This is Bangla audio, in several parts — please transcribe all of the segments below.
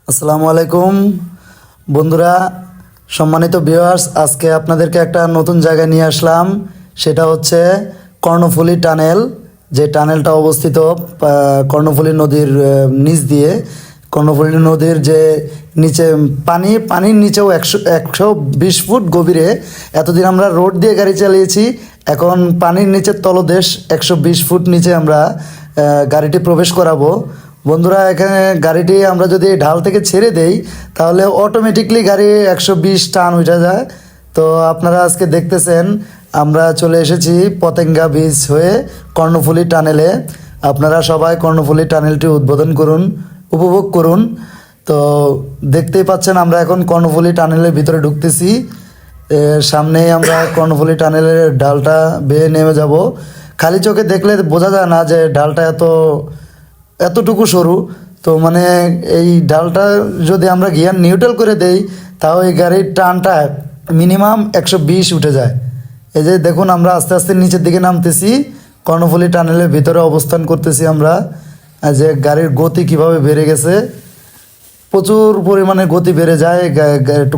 আসসালামু আলাইকুম বন্ধুরা, সম্মানিত ভিউয়ার্স। আজকে আপনাদেরকে একটা নতুন জায়গায় নিয়ে আসলাম। সেটা হচ্ছে কর্ণফুলী টানেল। যে টানেলটা অবস্থিত কর্ণফুলী নদীর নিচ দিয়ে। কর্ণফুলী নদীর যে নিচে পানির নিচেও 120 ফুট গভীরে। এতদিন আমরা রোড দিয়ে গাড়ি চালিয়েছি, এখন পানির নিচের তলদেশ 120 ফুট নিচে আমরা গাড়িটি প্রবেশ করাবো। বন্ধুরা, এখানে গাড়িটি আমরা যদি ঢাল থেকে ছেড়ে দেই তাহলে অটোমেটিকলি গাড়ি 120 টান উঠে যায়। তো আপনারা আজকে দেখতেছেন আমরা চলে এসেছি পতেঙ্গা বীচ হয়ে কর্ণফুলী টানেলে। আপনারা সবাই কর্ণফুলী টানেলটি উদ্বোধন করুন, উপভোগ করুন। তো দেখতেই পাচ্ছেন আমরা এখন কর্ণফুলী টানেলের ভিতরে ঢুকতেছি। সামনেই আমরা কর্ণফুলী টানেলের ডালটা বেয়ে নেমে যাব। খালি চোখে দেখলে বোঝা যায় না যে ডালটা এতটুকু সরু। তো মানে এই ডালটা যদি আমরা গিয়ার নিউট্রাল করে দেই তাও এই গাড়ির টানটা মিনিমাম 120 উঠে যায়। এই যে দেখুন, আমরা আস্তে আস্তে নিচের দিকে নামতেছি, কর্ণফুলী টানেলের ভিতরে অবস্থান করতেছি আমরা। যে গাড়ির গতি কিভাবে বেড়ে গেছে, প্রচুর পরিমাণে গতি বেড়ে যায়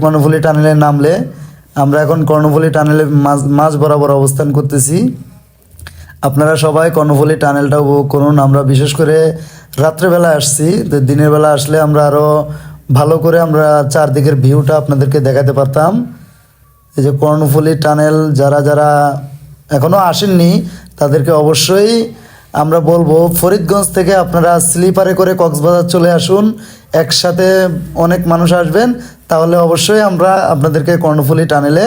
কর্ণফুলী টানেলে নামলে। আমরা এখন কর্ণফুলী টানেলের মাঝ বরাবর অবস্থান করতেছি। আপনারা সবাই কর্ণফুলী টানেলটা উপভোগ করুন। আমরা বিশেষ করে রাত্রেবেলা আসছি, তো দিনের বেলা আসলে আমরা আরও ভালো করে আমরা চারদিকের ভিউটা আপনাদেরকে দেখাতে পারতাম। এই যে কর্ণফুলী টানেল, যারা যারা এখনও আসেননি তাদেরকে অবশ্যই আমরা বলবো ফরিদগঞ্জ থেকে আপনারা স্লিপারে করে কক্সবাজার চলে আসুন। একসাথে অনেক মানুষ আসবেন, তাহলে অবশ্যই আমরা আপনাদেরকে কর্ণফুলী টানেলে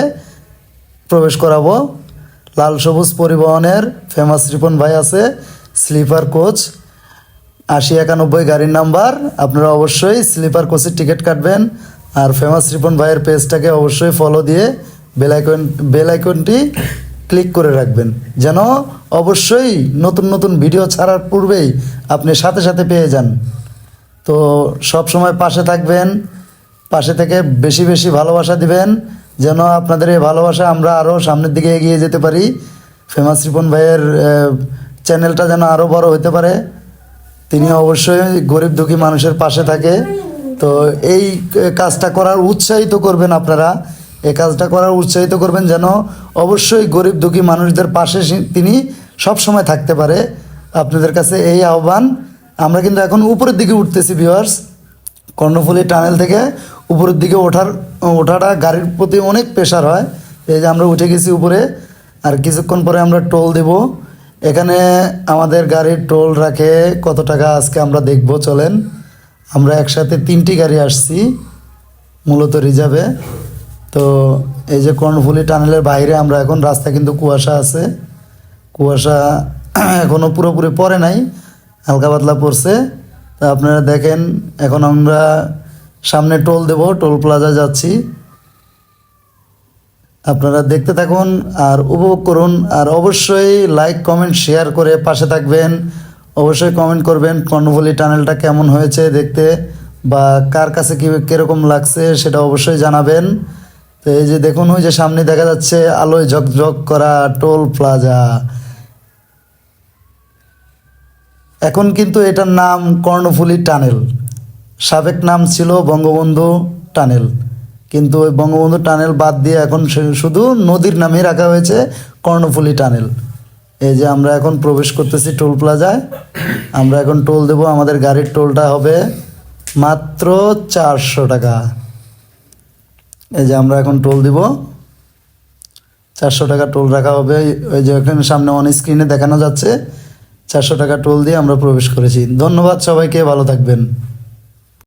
প্রবেশ করাবো। লাল সবুজ পরিবহনের ফেমাস রিপন ভাই আছে, স্লিপার কোচ 8091 গাড়ির নাম্বার। আপনারা অবশ্যই স্লিপার কোচের টিকিট কাটবেন। আর ফেমাস রিপন ভাইয়ের পেজটাকে অবশ্যই ফলো দিয়ে বেল আইকনটি ক্লিক করে রাখবেন, যেন অবশ্যই নতুন নতুন ভিডিও ছাড়ার পূর্বেই আপনি সাথে সাথে পেয়ে যান। তো সব সময় পাশে থাকবেন, পাশে থেকে বেশি বেশি ভালোবাসা দিবেন, যেন আপনাদের এই ভালোবাসা আমরা আরও সামনের দিকে এগিয়ে যেতে পারি। ফেমাস রিপন ভাইয়ের চ্যানেলটা যেন আরও বড় হতে পারে। তিনি অবশ্যই গরিব দুঃখী মানুষের পাশে থাকে। তো এই কাজটা করার উৎসাহিত করবেন আপনারা, এই কাজটা করার উৎসাহিত করবেন যেন অবশ্যই গরিব দুঃখী মানুষদের পাশে তিনি সব সময় থাকতে পারে। আপনাদের কাছে এই আহ্বান। আমরা কিন্তু এখন উপরের দিকে উঠতেছি ভিউয়ার্স। কর্ণফুলী টানেল থেকে উপরের দিকে ওঠাটা গাড়ির প্রতি অনেক প্রেশার হয়। এই যে আমরা উঠে গেছি উপরে, আর কিছুক্ষণ পরে আমরা টোল দেব। এখানে আমাদের গাড়ির টোল রাখে কত টাকা আজকে আমরা দেখব, চলেন। আমরা একসাথে 3টি গাড়ি আসছি মূলত রিজার্ভে। তো এই যে কর্ণফুলী টানেলের বাইরে আমরা এখন, রাস্তা কিন্তু কুয়াশা আছে, কুয়াশা এখনও পুরোপুরি পড়ে নাই, হালকা পাতলা পড়ছে। তা আপনারা দেখেন, এখন আমরা সামনে টোল দেব, টোল প্লাজা যাচ্ছি। আপনারা দেখতে থাকুন আর উপভোগ করুন। আর অবশ্যই লাইক কমেন্ট শেয়ার করে পাশে থাকবেন। অবশ্যই কমেন্ট করবেন কর্ণফুলী টানেলটা কেমন হয়েছে দেখতে, বা কার কাছে কীরকম লাগছে সেটা অবশ্যই জানাবেন। তো এই যে দেখুন, ওই যে সামনে দেখা যাচ্ছে আলোয় ঝকঝক করা টোল প্লাজা। এখন কিন্তু এটার নাম কর্ণফুলী টানেল, সাবেক নাম ছিল বঙ্গবন্ধু টানেল, কিন্তু ওই বঙ্গবন্ধু টানেল বাদ দিয়ে এখন শুধু নদীর নামই রাখা হয়েছে কর্ণফুলী টানেল। এই যে আমরা এখন প্রবেশ করতেছি টোল প্লাজায়। আমরা এখন টোল দেব। আমাদের গাড়ির টোলটা হবে মাত্র 400 টাকা। এই যে আমরা এখন টোল দিব, 400 টাকা টোল রাখা হবে। ওই যে ওখানে সামনে অন স্ক্রিনে দেখানো যাচ্ছে 400 টাকা টোল দিয়ে আমরা প্রবেশ করেছি। ধন্যবাদ সবাইকে, ভালো থাকবেন।